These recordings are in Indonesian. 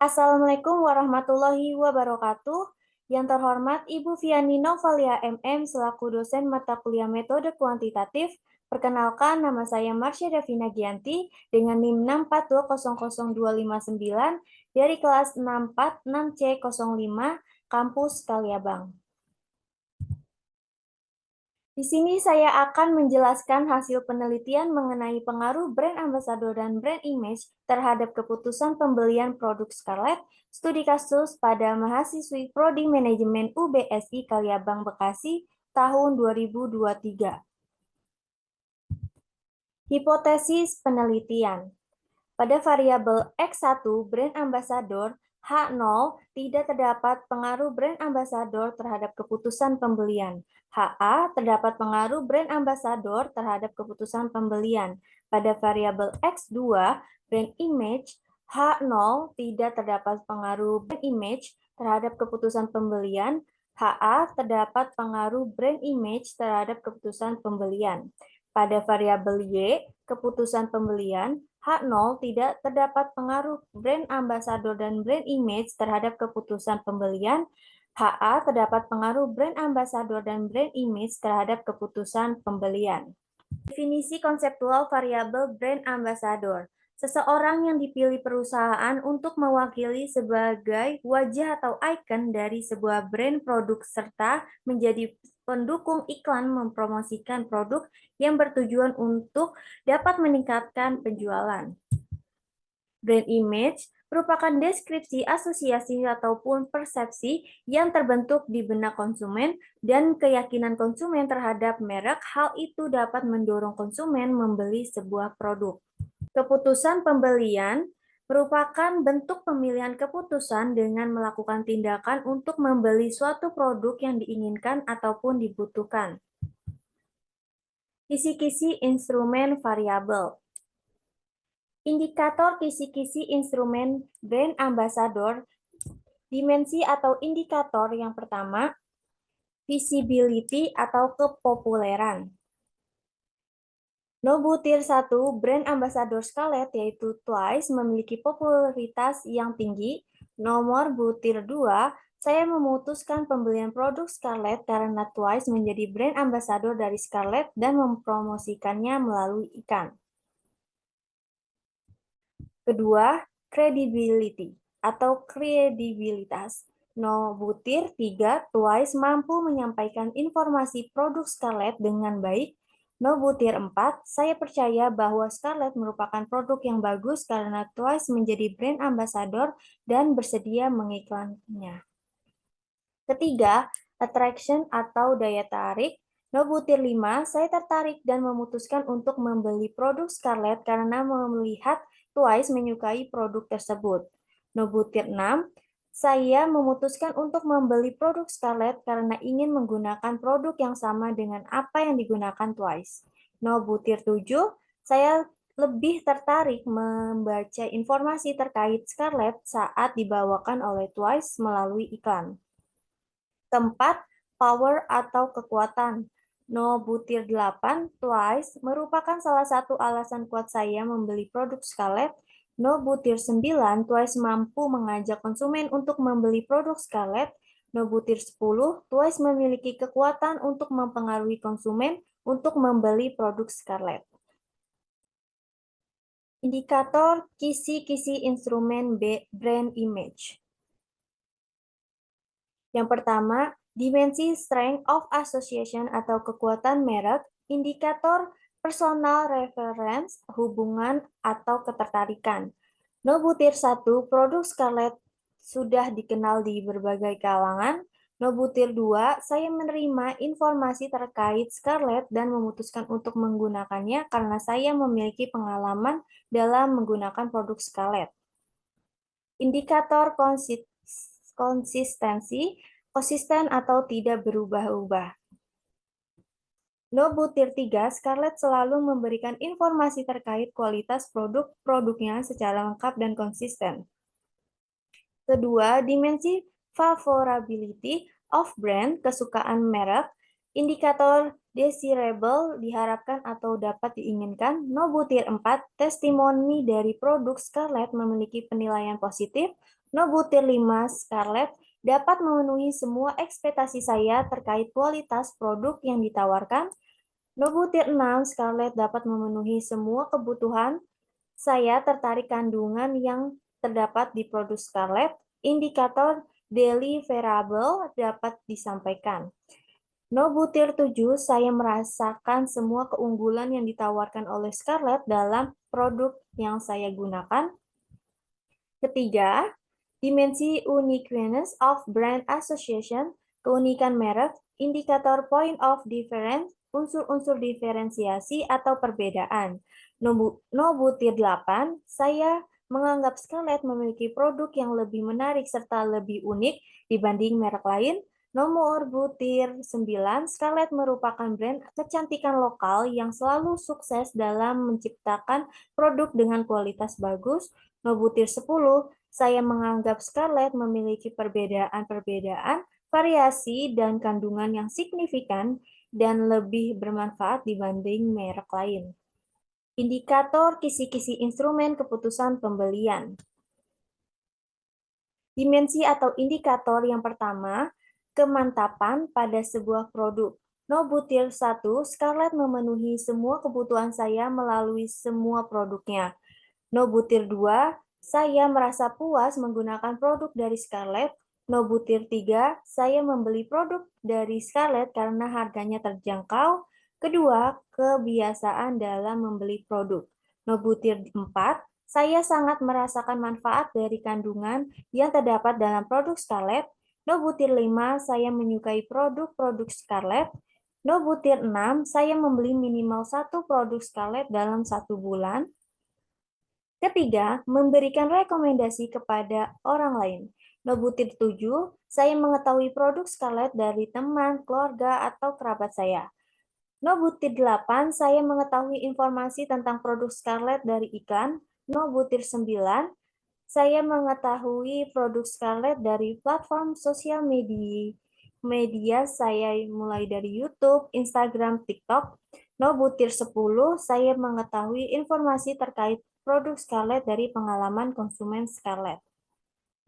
Assalamualaikum warahmatullahi wabarakatuh. Yang terhormat Ibu Viani Novalia MM selaku dosen mata kuliah metode kuantitatif. Perkenalkan, nama saya Marsha Davina Gianti dengan NIM 642000259 dari kelas 646C05 Kampus Kaliabang. Di sini saya akan menjelaskan hasil penelitian mengenai pengaruh brand ambassador dan brand image terhadap keputusan pembelian produk Scarlett, studi kasus pada mahasiswi Prodi Manajemen UBSI Kaliabang Bekasi tahun 2023. Hipotesis penelitian. Pada variabel X1 brand ambassador H0 tidak terdapat pengaruh brand ambassador terhadap keputusan pembelian. HA terdapat pengaruh brand ambassador terhadap keputusan pembelian. Pada variabel X2 brand image H0 tidak terdapat pengaruh brand image terhadap keputusan pembelian. HA terdapat pengaruh brand image terhadap keputusan pembelian. Pada variabel Y, keputusan pembelian, H0 tidak terdapat pengaruh brand ambassador dan brand image terhadap keputusan pembelian. HA terdapat pengaruh brand ambassador dan brand image terhadap keputusan pembelian. Definisi konseptual variabel brand ambassador. Seseorang yang dipilih perusahaan untuk mewakili sebagai wajah atau ikon dari sebuah brand produk serta menjadi pendukung iklan mempromosikan produk yang bertujuan untuk dapat meningkatkan penjualan. Brand image merupakan deskripsi asosiasi ataupun persepsi yang terbentuk di benak konsumen dan keyakinan konsumen terhadap merek. Hal itu dapat mendorong konsumen membeli sebuah produk. Keputusan pembelian merupakan bentuk pemilihan keputusan dengan melakukan tindakan untuk membeli suatu produk yang diinginkan ataupun dibutuhkan. Kisi-kisi instrumen variabel. Indikator kisi-kisi instrumen brand ambassador, dimensi atau indikator yang pertama, visibility atau kepopuleran. Nobutir 1 brand ambassador Scarlett yaitu Twice memiliki popularitas yang tinggi. Nomor butir 2, saya memutuskan pembelian produk Scarlett karena Twice menjadi brand ambassador dari Scarlett dan mempromosikannya melalui iklan. Kedua, credibility atau kredibilitas. No butir 3, Twice mampu menyampaikan informasi produk Scarlett dengan baik. No butir 4, saya percaya bahwa Scarlett merupakan produk yang bagus karena Twice menjadi brand ambassador dan bersedia mengiklannya. Ketiga, attraction atau daya tarik. No butir 5, saya tertarik dan memutuskan untuk membeli produk Scarlett karena melihat Twice menyukai produk tersebut. No butir 6, saya memutuskan untuk membeli produk Scarlett karena ingin menggunakan produk yang sama dengan apa yang digunakan Twice. No butir 7, saya lebih tertarik membaca informasi terkait Scarlett saat dibawakan oleh Twice melalui iklan. Keempat, power atau kekuatan. No butir 8, Twice merupakan salah satu alasan kuat saya membeli produk Scarlett. No butir 9, Twice mampu mengajak konsumen untuk membeli produk Scarlett. No butir 10, Twice memiliki kekuatan untuk mempengaruhi konsumen untuk membeli produk Scarlett. Indikator kisi-kisi instrumen brand image. Yang pertama, dimensi strength of association atau kekuatan merek, indikator personal reference, hubungan atau ketertarikan. No butir 1, produk Scarlett sudah dikenal di berbagai kalangan. No butir 2, saya menerima informasi terkait Scarlett dan memutuskan untuk menggunakannya karena saya memiliki pengalaman dalam menggunakan produk Scarlett. Indikator konsistensi, konsisten atau tidak berubah-ubah. No butir 3, Scarlett selalu memberikan informasi terkait kualitas produk-produknya secara lengkap dan konsisten. Kedua, dimensi favorability of brand, kesukaan merek. Indikator desirable diharapkan atau dapat diinginkan. No butir 4, testimoni dari produk Scarlett memiliki penilaian positif. No butir 5, Scarlett dapat memenuhi semua ekspektasi saya terkait kualitas produk yang ditawarkan. No butir 6, Scarlett dapat memenuhi semua kebutuhan. Saya tertarik kandungan yang terdapat di produk Scarlett. Indikator deliverable dapat disampaikan. No butir 7, saya merasakan semua keunggulan yang ditawarkan oleh Scarlett dalam produk yang saya gunakan. Ketiga, dimensi uniqueness of brand association, keunikan merek, indikator point of difference, unsur-unsur diferensiasi atau perbedaan. No butir 8, saya menganggap Scarlett memiliki produk yang lebih menarik serta lebih unik dibanding merek lain. Nomor butir 9, Scarlett merupakan brand kecantikan lokal yang selalu sukses dalam menciptakan produk dengan kualitas bagus. No butir 10, saya menganggap Scarlett memiliki perbedaan-perbedaan, variasi, dan kandungan yang signifikan dan lebih bermanfaat dibanding merek lain. Indikator kisi-kisi instrumen keputusan pembelian. Dimensi atau indikator yang pertama, kemantapan pada sebuah produk. No butir 1, Scarlett memenuhi semua kebutuhan saya melalui semua produknya. No butir 2, saya merasa puas menggunakan produk dari Scarlett. No butir 3, saya membeli produk dari Scarlett karena harganya terjangkau. Kedua, kebiasaan dalam membeli produk. No butir 4, saya sangat merasakan manfaat dari kandungan yang terdapat dalam produk Scarlett. No butir 5, saya menyukai produk-produk Scarlett. No butir 6, saya membeli minimal satu produk Scarlett dalam 1 bulan. Ketiga, memberikan rekomendasi kepada orang lain. No butir 7, saya mengetahui produk Scarlett dari teman, keluarga, atau kerabat saya. No butir 8, saya mengetahui informasi tentang produk Scarlett dari iklan. No butir 9, saya mengetahui produk Scarlett dari platform sosial media saya mulai dari YouTube, Instagram, TikTok. No butir 10, saya mengetahui informasi terkait produk Scarlett dari pengalaman konsumen Scarlett.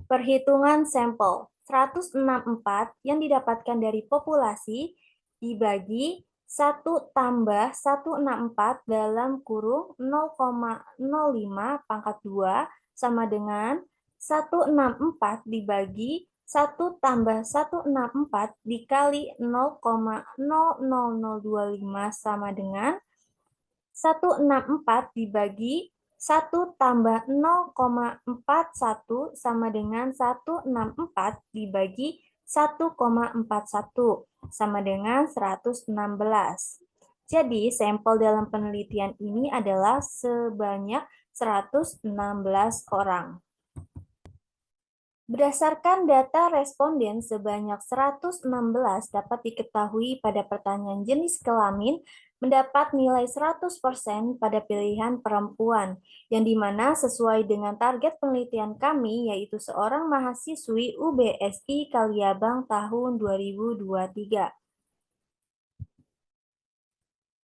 Perhitungan sampel 164 yang didapatkan dari populasi dibagi 1 tambah 164 dalam kurung 0,05 pangkat 2 sama dengan 164 dibagi 1 tambah 164 dikali 0,00025 sama dengan 164 dibagi 1 tambah 0,41 sama dengan 164 dibagi 1,41 sama dengan 116. Jadi, sampel dalam penelitian ini adalah sebanyak 116 orang. Berdasarkan data responden sebanyak 116 dapat diketahui pada pertanyaan jenis kelamin mendapat nilai 100% pada pilihan perempuan, yang dimana sesuai dengan target penelitian kami, yaitu seorang mahasiswi UBSI Kaliabang tahun 2023.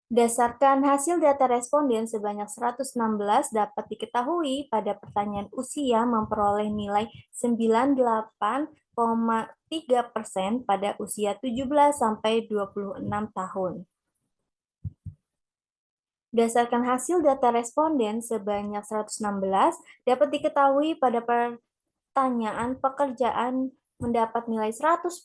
Berdasarkan hasil data responden sebanyak 116 dapat diketahui pada pertanyaan usia memperoleh nilai 98,3% pada usia 17-26 tahun. Berdasarkan hasil data responden sebanyak 116 dapat diketahui pada pertanyaan pekerjaan mendapat nilai 100%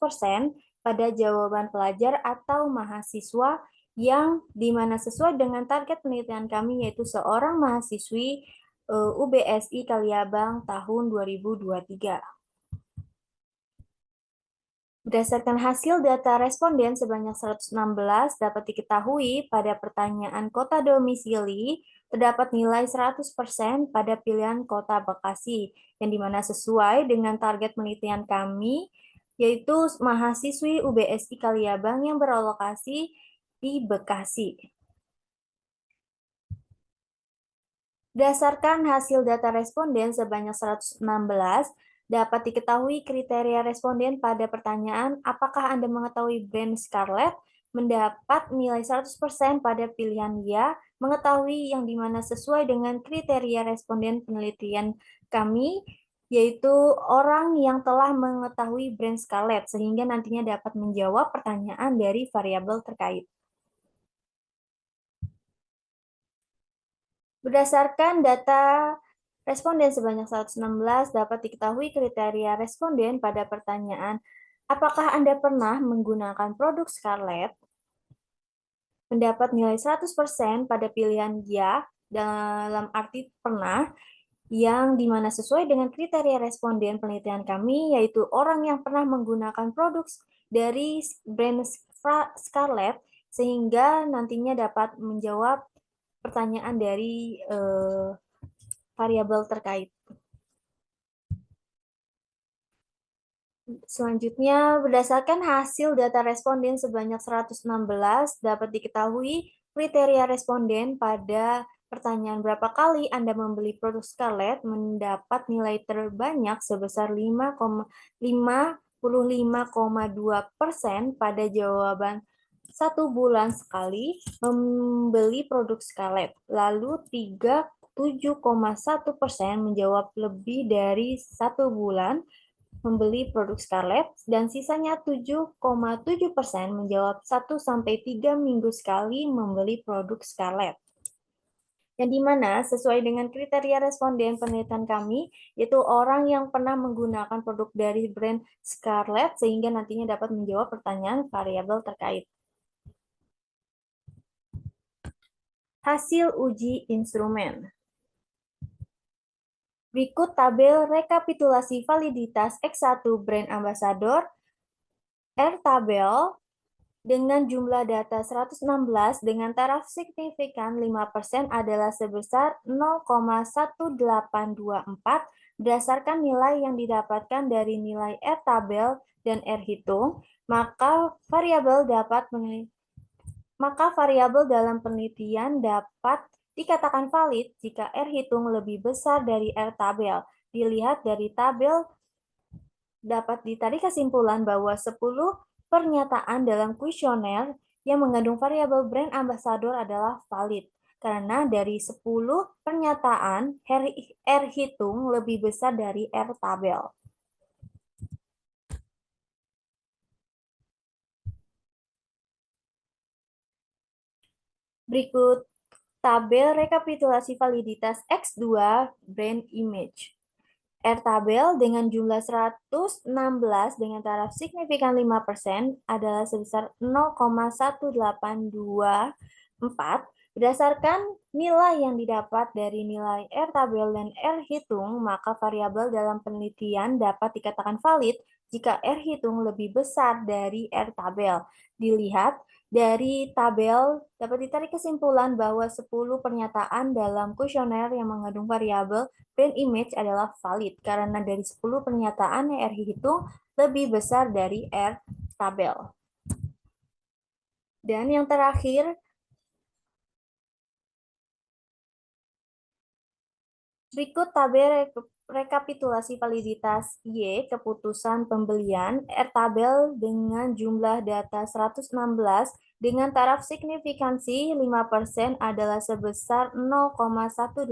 pada jawaban pelajar atau mahasiswa yang dimana sesuai dengan target penelitian kami, yaitu seorang mahasiswi UBSI Kaliabang tahun 2023. Berdasarkan hasil data responden sebanyak 116 dapat diketahui pada pertanyaan kota domisili terdapat nilai 100% pada pilihan kota Bekasi, yang dimana sesuai dengan target penelitian kami, yaitu mahasiswi UBSI Kaliabang yang beralokasi di Bekasi. Berdasarkan hasil data responden sebanyak 116, dapat diketahui kriteria responden pada pertanyaan apakah Anda mengetahui brand Scarlett? mendapat nilai 100% pada pilihan ya, mengetahui yang dimana sesuai dengan kriteria responden penelitian kami, yaitu orang yang telah mengetahui brand Scarlett, sehingga nantinya dapat menjawab pertanyaan dari variabel terkait. Berdasarkan data responden sebanyak 116, dapat diketahui kriteria responden pada pertanyaan, apakah Anda pernah menggunakan produk Scarlett? Mendapat nilai 100% pada pilihan ya, dalam arti pernah, yang dimana sesuai dengan kriteria responden penelitian kami, yaitu orang yang pernah menggunakan produk dari brand Scarlett, sehingga nantinya dapat menjawab pertanyaan dari variabel terkait. Selanjutnya, berdasarkan hasil data responden sebanyak 116, dapat diketahui kriteria responden pada pertanyaan berapa kali Anda membeli produk Scarlett mendapat nilai terbanyak sebesar 55,2% pada jawaban 1 bulan sekali membeli produk Scarlett. Lalu 37,1% menjawab lebih dari 1 bulan membeli produk Scarlett, dan sisanya 7,7% menjawab 1-3 minggu sekali membeli produk Scarlett. Yang dimana sesuai dengan kriteria responden penelitian kami, yaitu orang yang pernah menggunakan produk dari brand Scarlett, sehingga nantinya dapat menjawab pertanyaan variabel terkait. Hasil uji instrumen. Berikut tabel rekapitulasi validitas X1 brand ambassador R-tabel dengan jumlah data 116 dengan taraf signifikan 5% adalah sebesar 0,1824 berdasarkan nilai yang didapatkan dari nilai R-tabel dan R-hitung, maka variabel dalam penelitian dapat dikatakan valid jika R-hitung lebih besar dari R-tabel. Dilihat dari tabel, dapat ditarik kesimpulan bahwa 10 pernyataan dalam kuesioner yang mengandung variabel brand ambassador adalah valid. Karena dari 10 pernyataan, R-hitung lebih besar dari R-tabel. Berikut tabel rekapitulasi validitas X2 brand image. R-tabel dengan jumlah 116 dengan taraf signifikan 5% adalah sebesar 0,1824. Berdasarkan nilai yang didapat dari nilai R-tabel dan R-hitung, maka variabel dalam penelitian dapat dikatakan valid jika R-hitung lebih besar dari R-tabel. Dilihat dari tabel, dapat ditarik kesimpulan bahwa 10 pernyataan dalam kuesioner yang mengandung variabel brand image adalah valid karena dari 10 pernyataan R-hitung lebih besar dari R-tabel. Dan yang terakhir, berikut tabel rekapitulasi validitas Y keputusan pembelian R-tabel dengan jumlah data 116 dengan taraf signifikansi 5% adalah sebesar 0,1824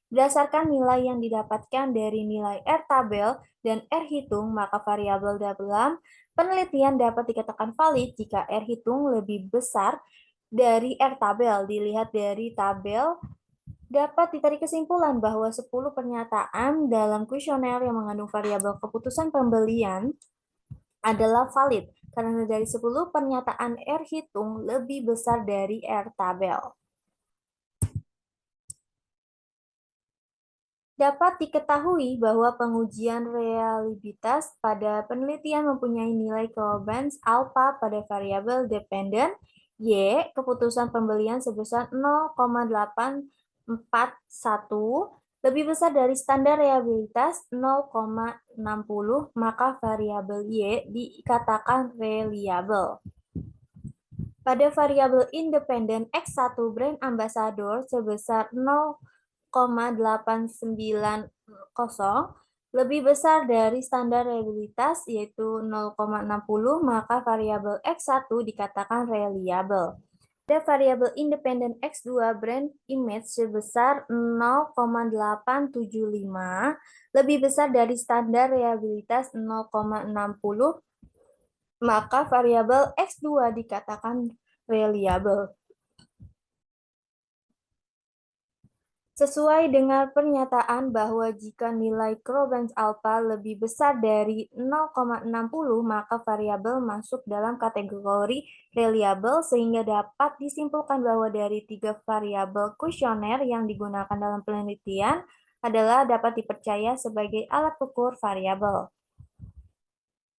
berdasarkan nilai yang didapatkan dari nilai R-tabel dan R-hitung, maka variabel dalam penelitian dapat dikatakan valid jika R-hitung lebih besar dari R-tabel. Dilihat dari tabel, dapat ditarik kesimpulan bahwa 10 pernyataan dalam kuesioner yang mengandung variabel keputusan pembelian adalah valid karena dari 10 pernyataan R-hitung lebih besar dari R-tabel. Dapat diketahui bahwa pengujian reliabilitas pada penelitian mempunyai nilai kewajiban alpha pada variabel dependen Y, keputusan pembelian sebesar 0,841 lebih besar dari standar reliabilitas 0,60, maka variabel Y dikatakan reliable. Pada variabel independen X1 brand ambassador sebesar 0,890, lebih besar dari standar reliabilitas yaitu 0,60, maka variabel X1 dikatakan reliable. Pada variabel independen X2 brand image sebesar 0,875 lebih besar dari standar reliabilitas 0,60, maka variabel X2 dikatakan reliable. Sesuai dengan pernyataan bahwa jika nilai Krobens alpha lebih besar dari 0,60, maka variabel masuk dalam kategori reliable, sehingga dapat disimpulkan bahwa dari 3 variabel kuesioner yang digunakan dalam penelitian adalah dapat dipercaya sebagai alat ukur variabel.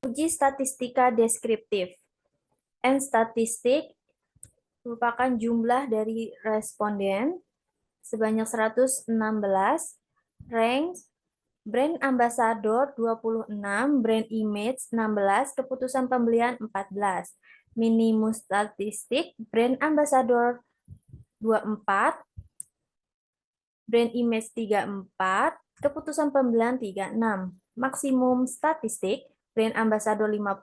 Uji statistika deskriptif. N statistik merupakan jumlah dari responden sebanyak 116, rank brand ambassador 26, brand image 16, keputusan pembelian 14. Minimum statistik, brand ambassador 24, brand image 34, keputusan pembelian 36. Maksimum statistik, brand ambassador 50,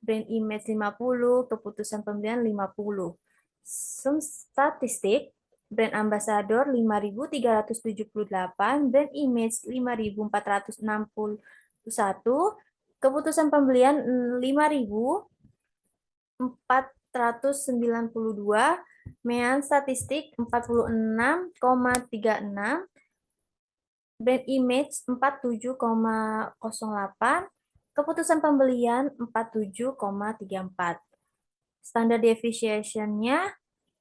brand image 50, keputusan pembelian 50. Sum statistik, brand ambassador 5.378, brand image 5.461, keputusan pembelian 5.492, mean statistik 46,36, brand image 47,08, keputusan pembelian 47,34. Standard deviation-nya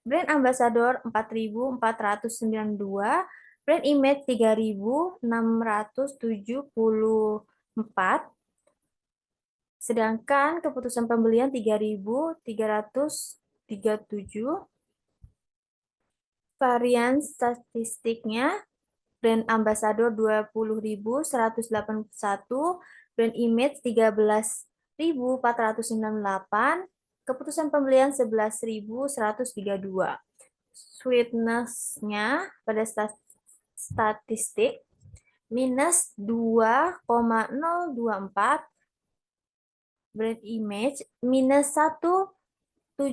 brand ambassador 4.492, brand image 3.674, sedangkan keputusan pembelian 3.337. Varian statistiknya brand ambassador 20.181, brand image 13.498, keputusan pembelian 11.132. Sweetness-nya pada statistik minus 2,024, brand image minus 1,737,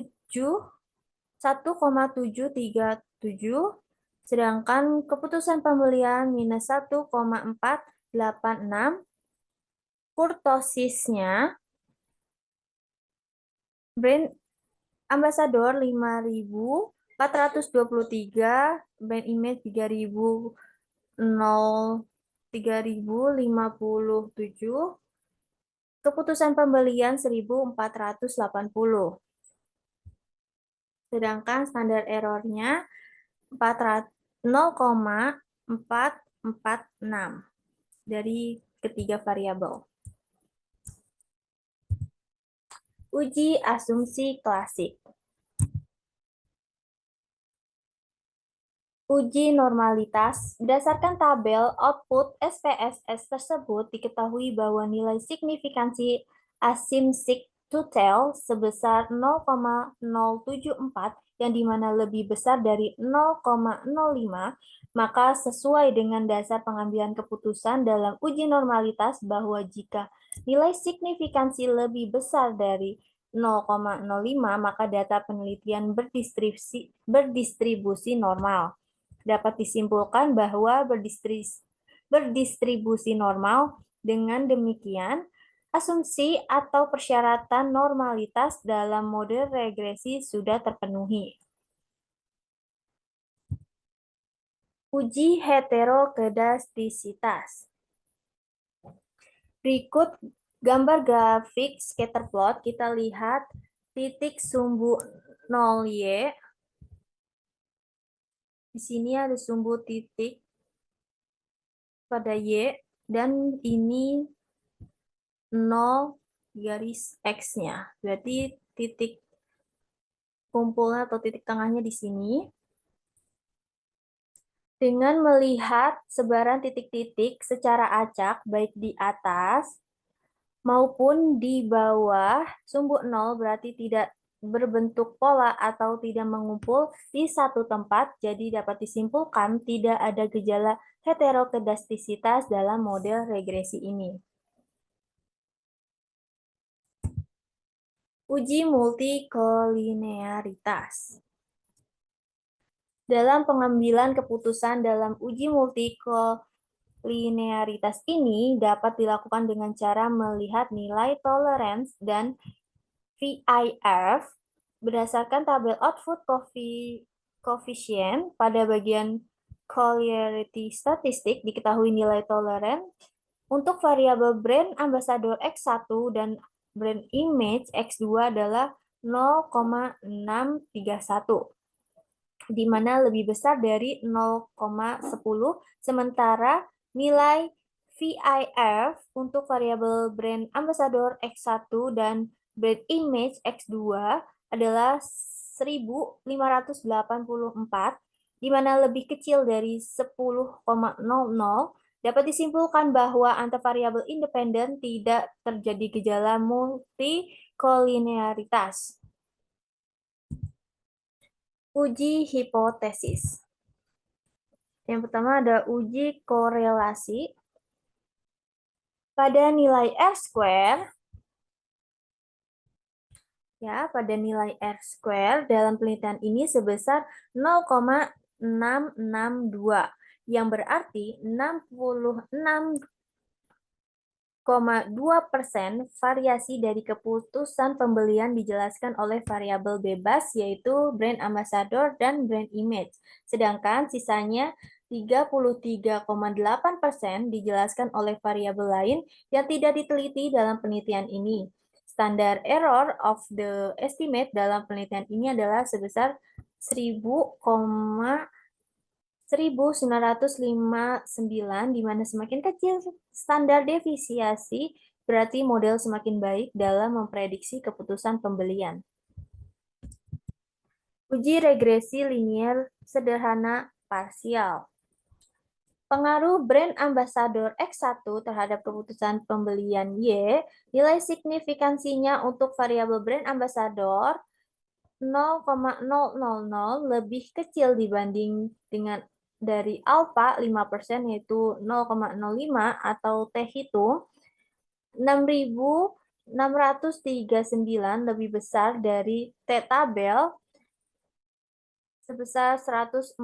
sedangkan keputusan pembelian minus 1,486. Kurtosisnya brand ambassador 5.423, brand image 3.057, keputusan pembelian 1.480. Sedangkan standar errornya 0,446 dari ketiga variabel. Uji asumsi klasik. Uji normalitas. Berdasarkan tabel output SPSS tersebut, diketahui bahwa nilai signifikansi asymptotal sebesar 0,074 yang dimana lebih besar dari 0,05, maka sesuai dengan dasar pengambilan keputusan dalam uji normalitas bahwa jika nilai signifikansi lebih besar dari 0,05, maka data penelitian berdistribusi normal. Dapat disimpulkan bahwa berdistribusi normal. Dengan demikian, asumsi atau persyaratan normalitas dalam model regresi sudah terpenuhi. Uji heterokedastisitas. Berikut gambar grafik scatter plot. Kita lihat titik sumbu 0Y. Di sini ada sumbu titik pada Y, dan ini 0 garis X-nya. Berarti titik kumpulnya atau titik tengahnya di sini. Dengan melihat sebaran titik-titik secara acak, baik di atas maupun di bawah sumbu 0 berarti tidak berbentuk pola atau tidak mengumpul di satu tempat, jadi dapat disimpulkan tidak ada gejala heterokedastisitas dalam model regresi ini. Uji multikolinearitas. Dalam pengambilan keputusan dalam uji multikolinearitas ini dapat dilakukan dengan cara melihat nilai tolerance dan VIF berdasarkan tabel output coefficient pada bagian colinearity statistik. Diketahui nilai tolerance untuk variabel brand ambassador X1 dan brand image X2 adalah 0,631, di mana lebih besar dari 0,10, sementara nilai VIF untuk variabel brand ambassador X1 dan brand image X2 adalah 1584, di mana lebih kecil dari 10,00. Dapat disimpulkan bahwa antar variabel independen tidak terjadi gejala multikolinearitas. Uji hipotesis. Yang pertama ada uji korelasi. Pada nilai R-square, pada nilai R-square dalam penelitian ini sebesar 0,662, yang berarti 66,2% variasi dari keputusan pembelian dijelaskan oleh variabel bebas, yaitu brand ambassador dan brand image. Sedangkan sisanya 33,8% dijelaskan oleh variabel lain yang tidak diteliti dalam penelitian ini. Standar error of the estimate dalam penelitian ini adalah sebesar 1959, di mana semakin kecil standar deviasi, berarti model semakin baik dalam memprediksi keputusan pembelian. Uji regresi linier sederhana parsial. Pengaruh brand ambassador X1 terhadap keputusan pembelian Y, nilai signifikansinya untuk variabel brand ambassador 0,000 lebih kecil dibanding dengan dari alfa 5%, yaitu 0,05, atau T hitung 6.639 lebih besar dari T tabel sebesar 114,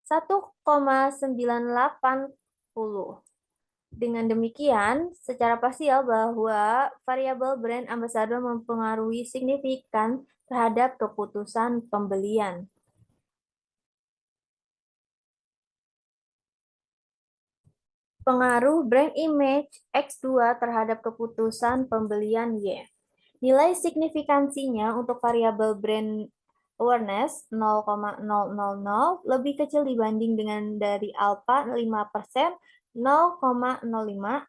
1,980. Dengan demikian, secara parsial bahwa variabel brand ambassador mempengaruhi signifikan terhadap keputusan pembelian. Pengaruh brand image X2 terhadap keputusan pembelian Y. Nilai signifikansinya untuk variabel brand awareness 0,000 lebih kecil dibanding dengan dari alpha 5%, 0,05,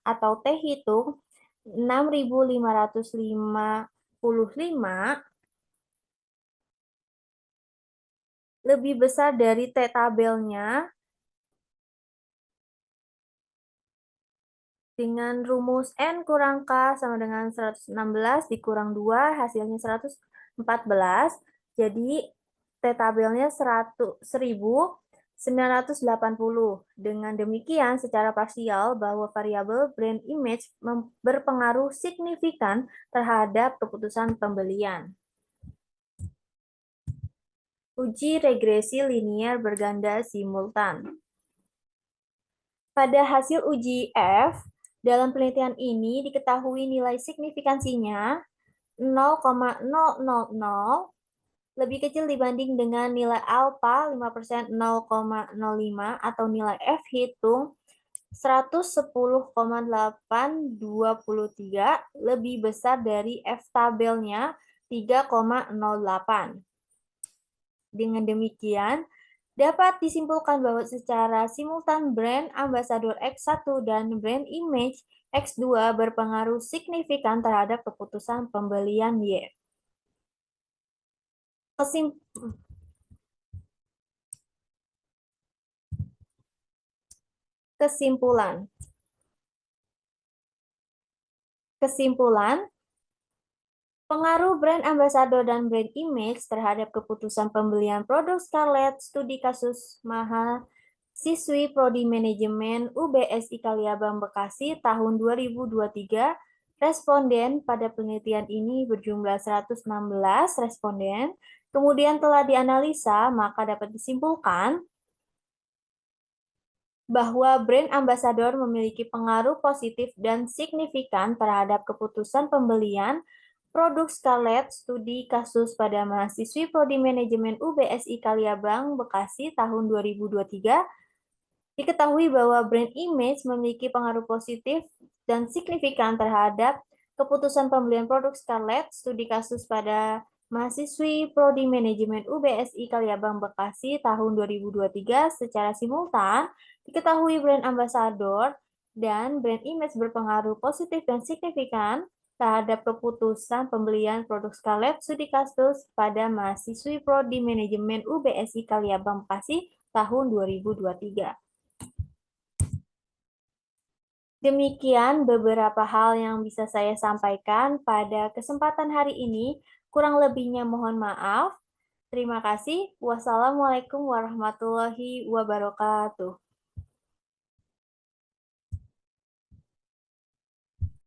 atau T hitung 6.555 lebih besar dari T tabelnya dengan rumus N kurang K sama dengan 116 dikurang 2, hasilnya 114. Jadi T tabelnya 1980. Dengan demikian, secara parsial bahwa variabel brand image berpengaruh signifikan terhadap keputusan pembelian. Uji regresi linier berganda simultan. Pada hasil uji F, dalam penelitian ini diketahui nilai signifikansinya 0,000 lebih kecil dibanding dengan nilai alpha 5%, 0,05, atau nilai F hitung 110,823 lebih besar dari F tabelnya 3,08. Dengan demikian, dapat disimpulkan bahwa secara simultan brand ambassador X1 dan brand image X2 berpengaruh signifikan terhadap keputusan pembelian Y. Kesimpulan. Pengaruh brand ambassador dan brand image terhadap keputusan pembelian produk Scarlett, studi kasus mahasiswi Prodi Manajemen UBSI Kaliabang Bekasi tahun 2023. Responden pada penelitian ini berjumlah 116 responden. Kemudian telah dianalisa, maka dapat disimpulkan bahwa brand ambassador memiliki pengaruh positif dan signifikan terhadap keputusan pembelian produk Scarlett. Studi kasus pada mahasiswi Prodi Manajemen UBSI Kaliabang Bekasi tahun 2023 diketahui bahwa brand image memiliki pengaruh positif dan signifikan terhadap keputusan pembelian produk Scarlett. Studi kasus pada mahasiswi Prodi Manajemen UBSI Kaliabang Bekasi tahun 2023 secara simultan diketahui brand ambassador dan brand image berpengaruh positif dan signifikan terhadap keputusan pembelian produk Scarlett. Studi kasus pada mahasiswi Prodi Manajemen UBSI Kaliabang Bekasi tahun 2023. Demikian beberapa hal yang bisa saya sampaikan pada kesempatan hari ini. Kurang lebihnya mohon maaf. Terima kasih. Wassalamualaikum warahmatullahi wabarakatuh.